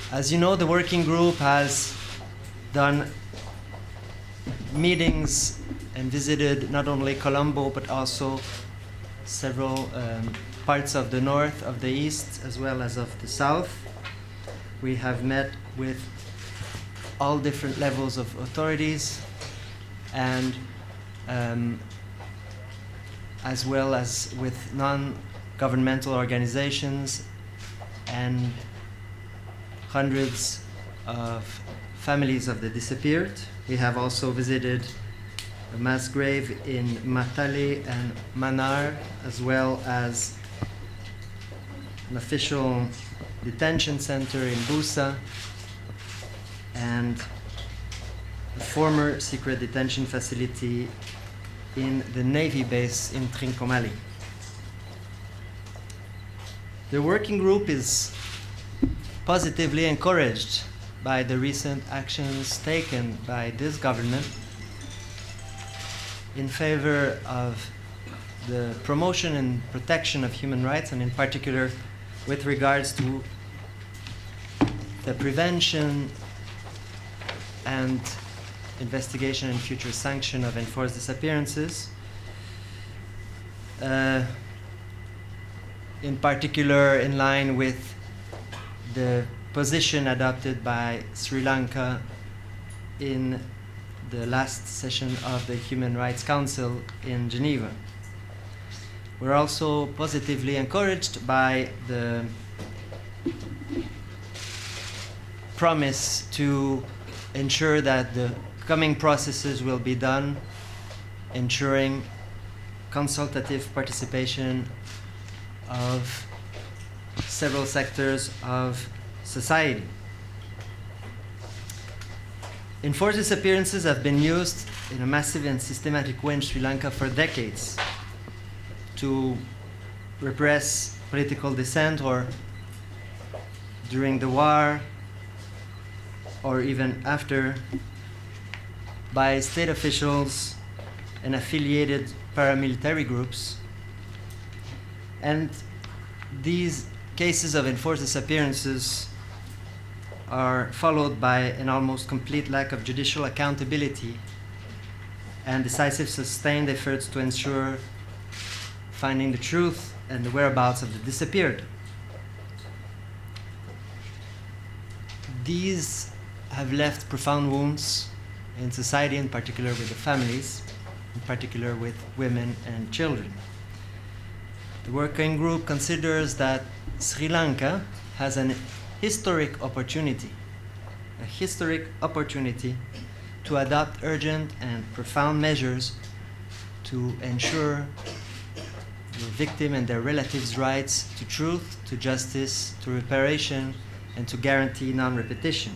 As you know, the working group has done meetings and visited not only Colombo but also several parts of the north, of the east, as well as of the south. We have met with all different levels of authorities and as well as with non-governmental organizations and hundreds of families of the disappeared. We have also visited a mass grave in Matale and Manar, as well as an official detention center in Busa and a former secret detention facility in the Navy base in Trincomalee. The working group is positively encouraged by the recent actions taken by this government in favor of the promotion and protection of human rights, and in particular with regards to the prevention and investigation and future sanction of enforced disappearances. In particular, in line with the position adopted by Sri Lanka in the last session of the Human Rights Council in Geneva. We're also positively encouraged by the promise to ensure that the coming processes will be done, ensuring consultative participation of several sectors of society. Enforced disappearances have been used in a massive and systematic way in Sri Lanka for decades to repress political dissent, or during the war, or even after, by state officials and affiliated paramilitary groups. And these cases of enforced disappearances are followed by an almost complete lack of judicial accountability and decisive sustained efforts to ensure finding the truth and the whereabouts of the disappeared. These have left profound wounds in society, in particular with the families, in particular with women and children. The working group considers that Sri Lanka has an historic opportunity to adopt urgent and profound measures to ensure the victim and their relatives' rights to truth, to justice, to reparation, and to guarantee non-repetition.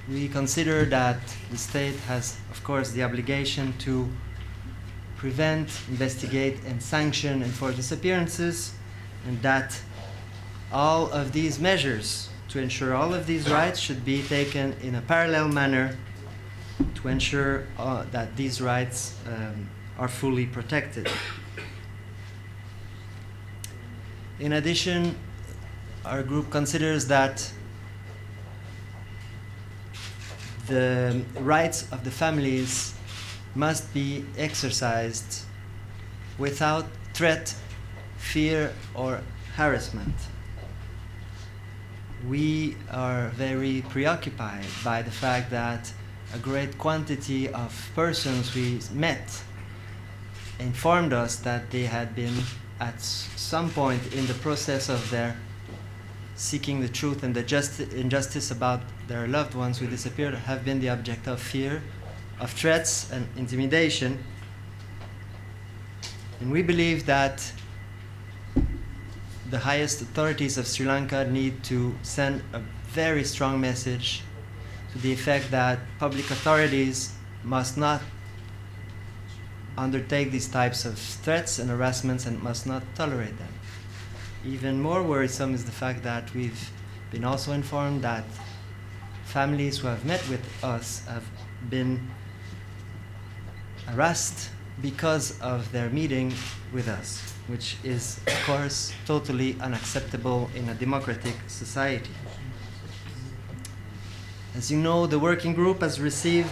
We consider that the state has, of course, the obligation to prevent, investigate, and sanction enforced disappearances, and that all of these measures to ensure all of these rights should be taken in a parallel manner to ensure that these rights are fully protected. In addition, our group considers that the rights of the families must be exercised without threat, fear, or harassment. We are very preoccupied by the fact that a great quantity of persons we met informed us that they had been at some point in the process of their seeking the truth and the injustice about their loved ones who disappeared have been the object of fear, of threats and intimidation. And we believe that the highest authorities of Sri Lanka need to send a very strong message to the effect that public authorities must not undertake these types of threats and harassments and must not tolerate them. Even more worrisome is the fact that we've been also informed that families who have met with us have been harassed because of their meeting with us, which is, of course, totally unacceptable in a democratic society. As you know, the working group has received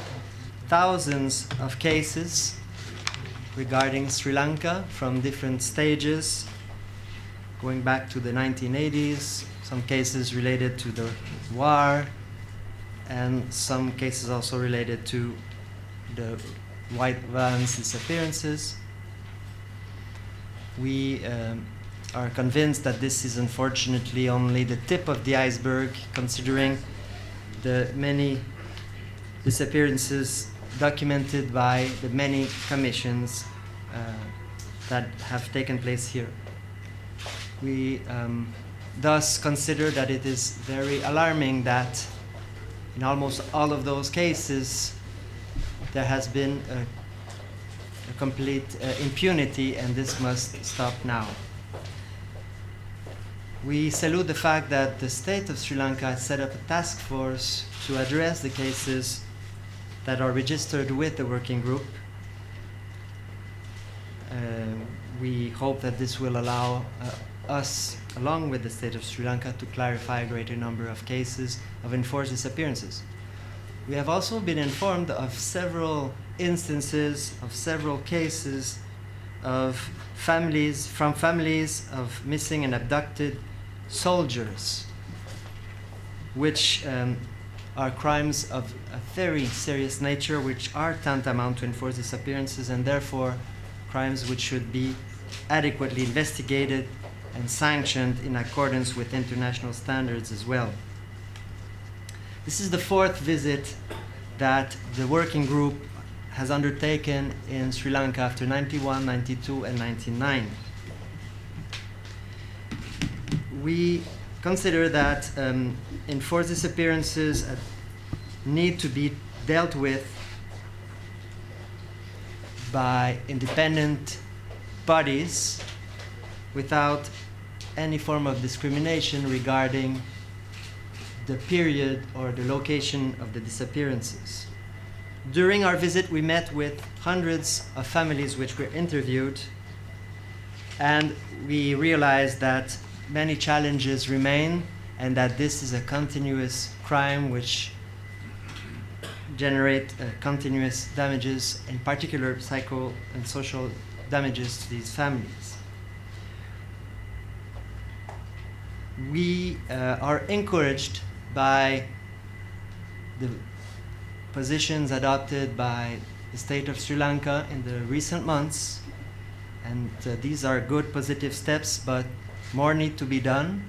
thousands of cases regarding Sri Lanka from different stages, going back to the 1980s, some cases related to the war, and some cases also related to the white violence disappearances. We are convinced that this is unfortunately only the tip of the iceberg, considering the many disappearances documented by the many commissions that have taken place here. We thus consider that it is very alarming that in almost all of those cases there has been a complete impunity, and this must stop now. We salute the fact that the state of Sri Lanka has set up a task force to address the cases that are registered with the working group. We hope that this will allow us, along with the state of Sri Lanka, to clarify a greater number of cases of enforced disappearances. We have also been informed of several instances, of several cases of families of missing and abducted soldiers, which are crimes of a very serious nature, which are tantamount to enforced disappearances, and therefore crimes which should be adequately investigated and sanctioned in accordance with international standards as well. This is the fourth visit that the working group has undertaken in Sri Lanka after 91, 92, and 99. We consider that enforced disappearances need to be dealt with by independent bodies without any form of discrimination regarding the period or the location of the disappearances. During our visit, we met with hundreds of families which were interviewed, and we realized that many challenges remain and that this is a continuous crime which generate continuous damages, in particular psycho and social damages to these families. We are encouraged by the positions adopted by the state of Sri Lanka in the recent months, and these are good positive steps, but more need to be done.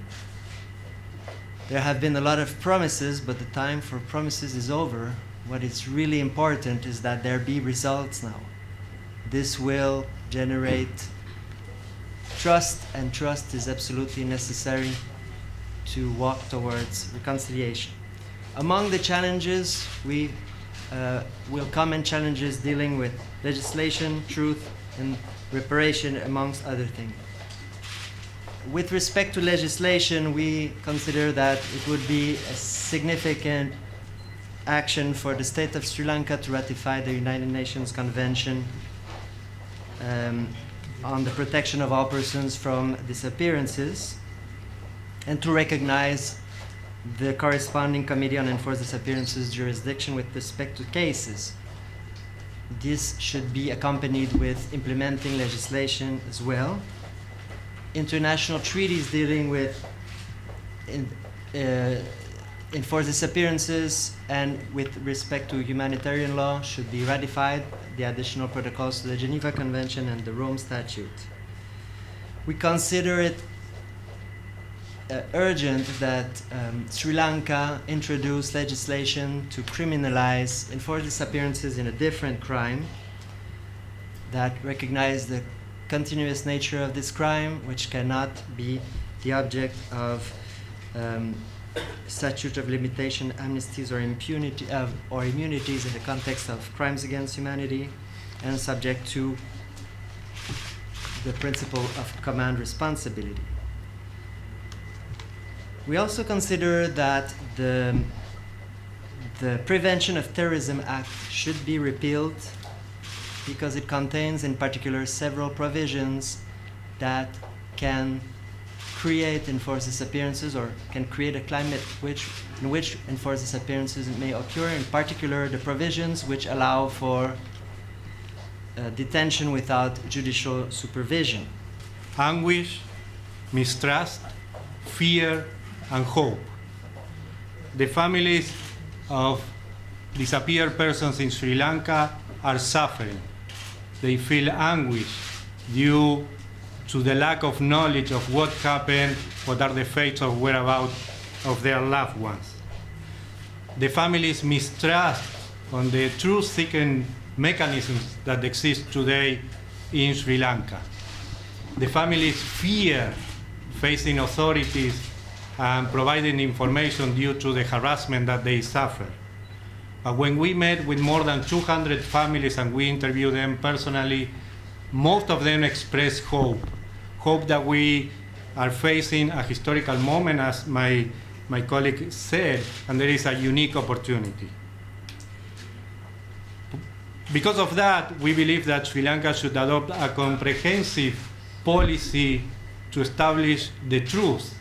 There have been a lot of promises, but the time for promises is over. What is really important is that there be results now. This will generate trust, and trust is absolutely necessary to walk towards reconciliation. Among the challenges, we will comment challenges dealing with legislation, truth, and reparation, amongst other things. With respect to legislation, we consider that it would be a significant action for the state of Sri Lanka to ratify the United Nations Convention on the protection of all persons from disappearances, and to recognize the corresponding Committee on Enforced Disappearances jurisdiction with respect to cases. This should be accompanied with implementing legislation as well. International treaties dealing with enforced disappearances and with respect to humanitarian law should be ratified, the additional protocols to the Geneva Convention and the Rome Statute. We consider it urgent that Sri Lanka introduce legislation to criminalize enforced disappearances in a different crime that recognize the continuous nature of this crime, which cannot be the object of statute of limitation, amnesties, or immunities in the context of crimes against humanity, and subject to the principle of command responsibility. We also consider that the Prevention of Terrorism Act should be repealed because it contains in particular several provisions that can create enforced disappearances or can create a climate in which enforced disappearances may occur, in particular the provisions which allow for detention without judicial supervision. Anguish, mistrust, fear, and hope. The families of disappeared persons in Sri Lanka are suffering. They feel anguish due to the lack of knowledge of what happened, what are the fates or whereabouts of their loved ones. The families mistrust on the truth-seeking mechanisms that exist today in Sri Lanka. The families fear facing authorities and providing information due to the harassment that they suffer. When we met with more than 200 families and we interviewed them personally, most of them expressed hope that we are facing a historical moment, as my colleague said, and there is a unique opportunity. Because of that, we believe that Sri Lanka should adopt a comprehensive policy to establish the truth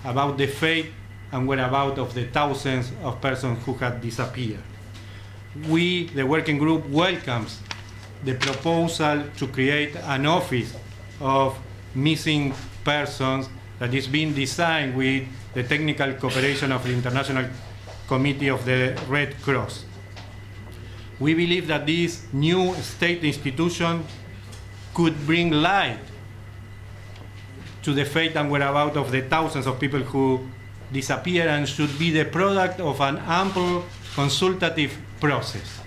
about the fate and whereabouts of the thousands of persons who have disappeared. We, the working group, welcomes the proposal to create an office of missing persons that is being designed with the technical cooperation of the International Committee of the Red Cross. We believe that this new state institution could bring light to the fate and whereabouts of the thousands of people who disappear and should be the product of an ample consultative process.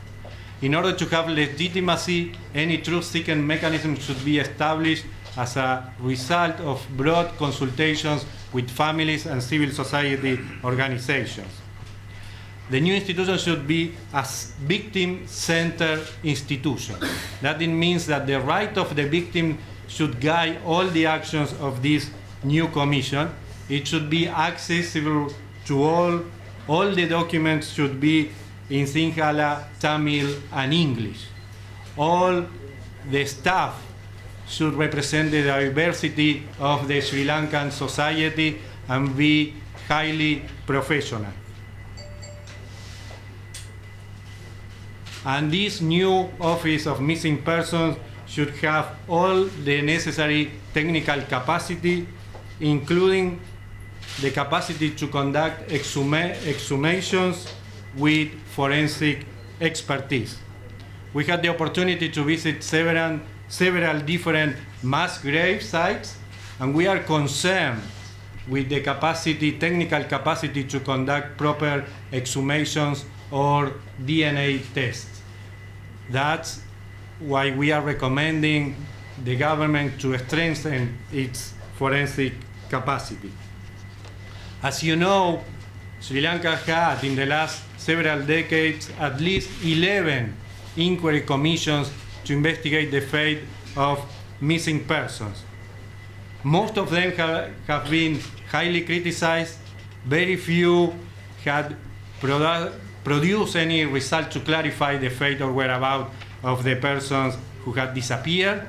In order to have legitimacy, any truth-seeking mechanism should be established as a result of broad consultations with families and civil society organizations. The new institution should be a victim-centered institution. That means that the right of the victim should guide all the actions of this new commission. It should be accessible to all the documents should be in Sinhala, Tamil, and English. All the staff should represent the diversity of the Sri Lankan society and be highly professional. And this new Office of Missing Persons should have all the necessary technical capacity, including the capacity to conduct exhumations with forensic expertise. We had the opportunity to visit several different mass grave sites, and we are concerned with the technical capacity to conduct proper exhumations or DNA tests. That's why we are recommending the government to strengthen its forensic capacity. As you know, Sri Lanka had in the last several decades at least 11 inquiry commissions to investigate the fate of missing persons. Most of them have been highly criticized. Very few had produced any result to clarify the fate or whereabouts of the persons who had disappeared.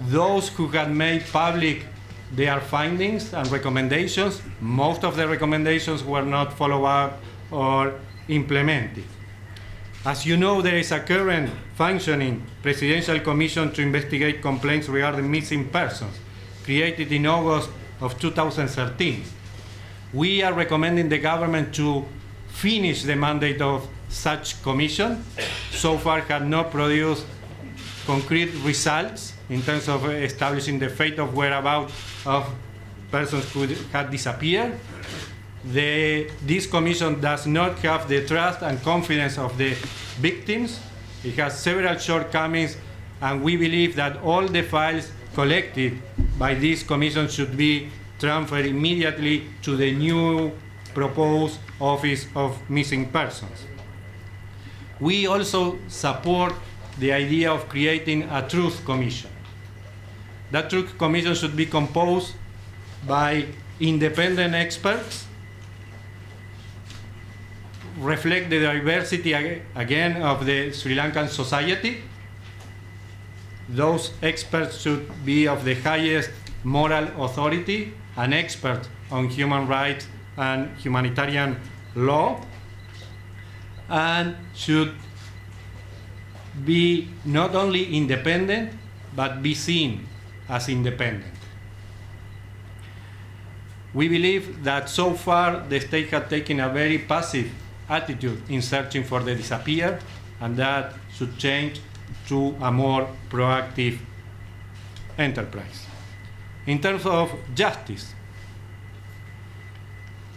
Those who had made public their findings and recommendations, most of the recommendations were not followed up or implemented. As you know, there is a current functioning Presidential Commission to investigate complaints regarding missing persons, created in August of 2013. We are recommending the government to finish the mandate of such commission. So far had not produced concrete results in terms of establishing the fate of whereabouts of persons who had disappeared. This commission does not have the trust and confidence of the victims. It has several shortcomings, and we believe that all the files collected by this commission should be transferred immediately to the new proposed Office of Missing Persons. We also support the idea of creating a truth commission. That truth commission should be composed by independent experts, reflect the diversity again of the Sri Lankan society, those experts should be of the highest moral authority, an expert on human rights and humanitarian law, and should be not only independent, but be seen as independent. We believe that so far the state has taken a very passive attitude in searching for the disappeared, and that should change to a more proactive enterprise. In terms of justice,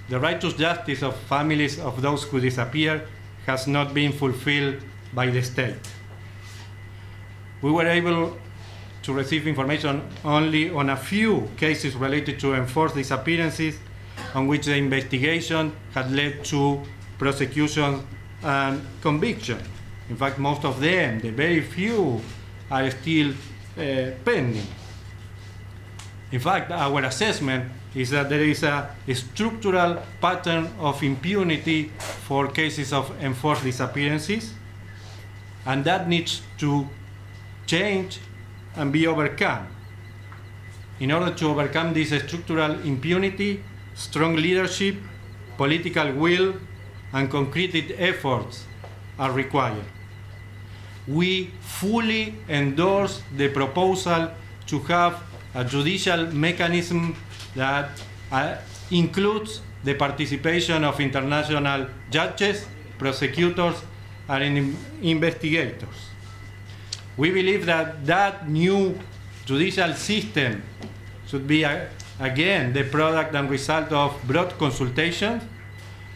the righteous justice of families of those who disappeared has not been fulfilled by the state. We were able to receive information only on a few cases related to enforced disappearances on which the investigation had led to prosecution and conviction. In fact, most of them, the very few, are still pending. In fact, our assessment is that there is a structural pattern of impunity for cases of enforced disappearances, and that needs to change and be overcome. In order to overcome this structural impunity, strong leadership, political will, and concrete efforts are required. We fully endorse the proposal to have a judicial mechanism that includes the participation of international judges, prosecutors, and investigators. We believe that that new judicial system should be, again, the product and result of broad consultation,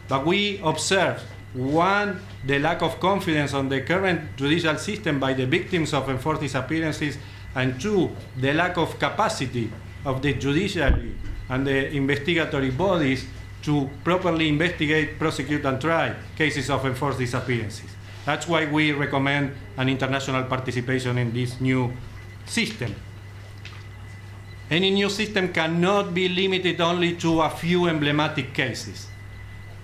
but we observe, one, the lack of confidence on the current judicial system by the victims of enforced disappearances, and two, the lack of capacity of the judiciary and the investigatory bodies to properly investigate, prosecute, and try cases of enforced disappearances. That's why we recommend an international participation in this new system. Any new system cannot be limited only to a few emblematic cases.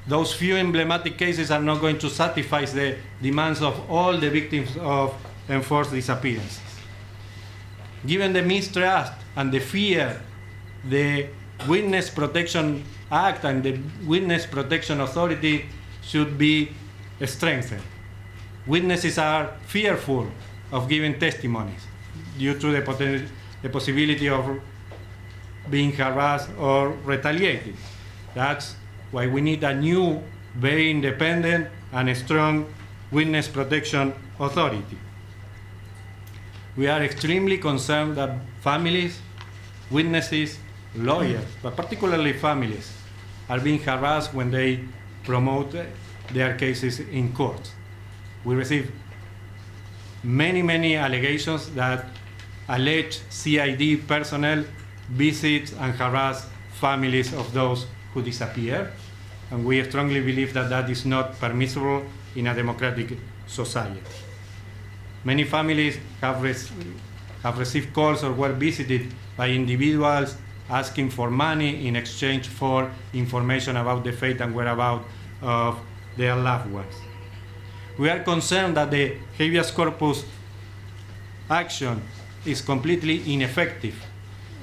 Those few emblematic cases are not going to satisfy the demands of all the victims of enforced disappearances. Given the mistrust and the fear, the Witness Protection Act and the Witness Protection Authority should be strengthened. Witnesses are fearful of giving testimonies due to the possibility of being harassed or retaliated. That's why we need a new, very independent and strong Witness Protection Authority. We are extremely concerned that families, witnesses, lawyers, but particularly families, are being harassed when they promote their cases in court. We receive many allegations that alleged CID personnel visit and harass families of those who disappear, and we strongly believe that that is not permissible in a democratic society. Many families have received calls or were visited by individuals asking for money in exchange for information about the fate and whereabouts of their loved ones. We are concerned that the habeas corpus action is completely ineffective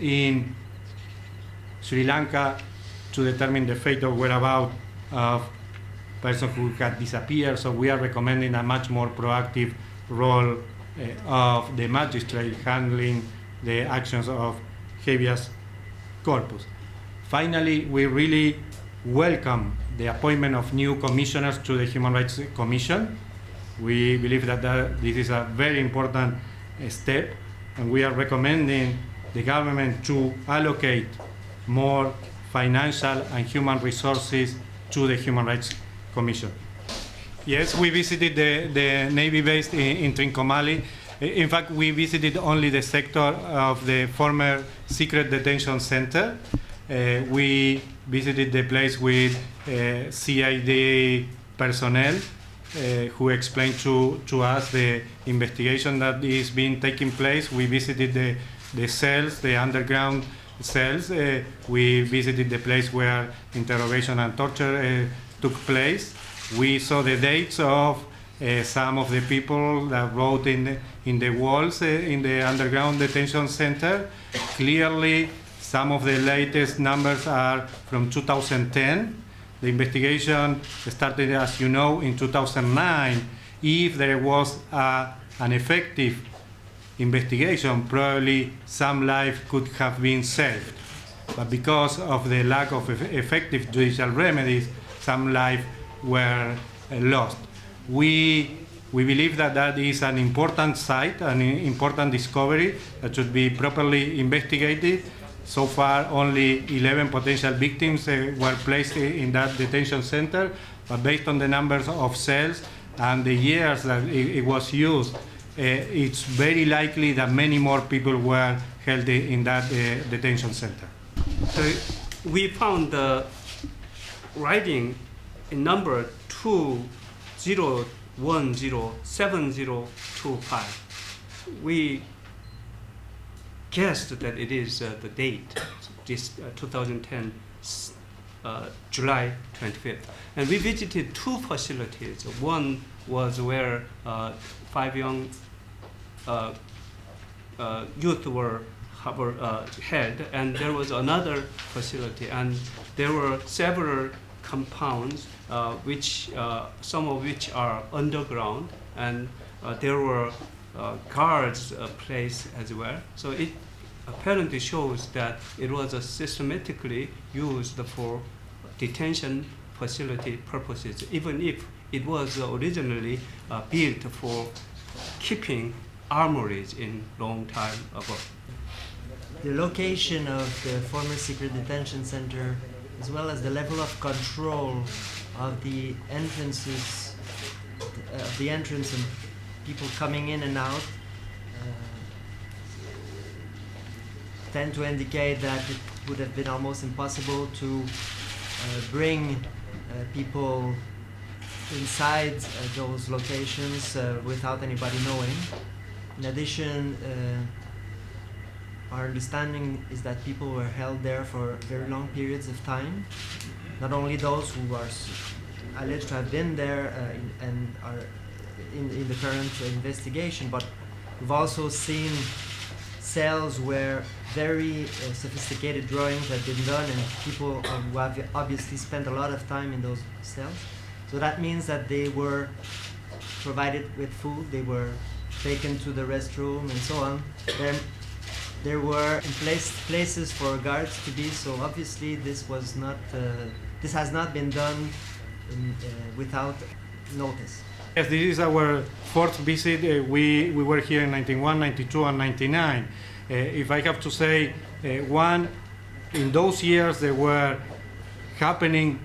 in Sri Lanka to determine the fate or whereabouts of persons who had disappeared, so we are recommending a much more proactive role of the magistrate handling the actions of habeas corpus. Finally, we really welcome the appointment of new commissioners to the Human Rights Commission. We believe that this is a very important step, and we are recommending the government to allocate more financial and human resources to the Human Rights Commission. Yes, we visited the Navy base in Trincomalee. In fact, we visited only the sector of the former secret detention center. We visited the place with CID personnel who explained to us the investigation that is being taking place. We visited the cells, the underground cells. We visited the place where interrogation and torture took place. We saw the dates of some of the people that wrote in the walls in the underground detention center. Clearly, some of the latest numbers are from 2010. The investigation started, as you know, in 2009. If there was an effective investigation, probably some life could have been saved. But because of the lack of effective judicial remedies, some lives were lost. We believe that that is an important site, an important discovery that should be properly investigated. So far, only 11 potential victims were placed in that detention center, but based on the numbers of cells and the years that it was used, it's very likely that many more people were held in that detention center. So we found the writing in number 20107025. We guessed that it is the date, this 2010 July 25th. And we visited two facilities. One was where 5 young youth were held, and there was another facility, and there were several compounds, which some of which are underground, and there were guards placed as well. So it apparently shows that it was systematically used for detention facility purposes, even if it was originally built for keeping armories in long time ago. The location of the former secret detention center, as well as the level of control of the entrances, of the entrance and people coming in and out, tend to indicate that it would have been almost impossible to bring people inside those locations without anybody knowing. In addition, our understanding is that people were held there for very long periods of time. Not only those who are alleged to have been there and are in the current investigation, but we've also seen cells where very sophisticated drawings have been done, and people who have obviously spent a lot of time in those cells. So that means that they were provided with food, they were taken to the restroom and so on. There were places for guards to be, so obviously this has not been done without notice. Yes, this is our fourth visit. We were here in 91, 92, and 99. If I have to say one, in those years there were happening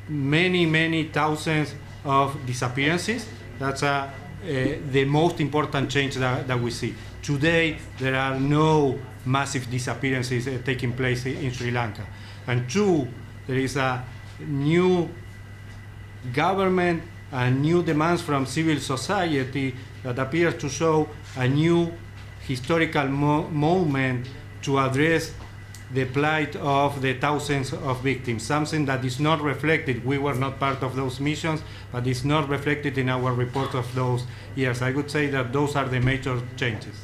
many thousands of disappearances. That's the most important change that we see. Today, there are no massive disappearances taking place in Sri Lanka. And two, there is a new government and new demands from civil society that appear to show a new historical moment to address the plight of the thousands of victims, something that is not reflected. We were not part of those missions, but is not reflected in our report of those years. I would say that those are the major changes.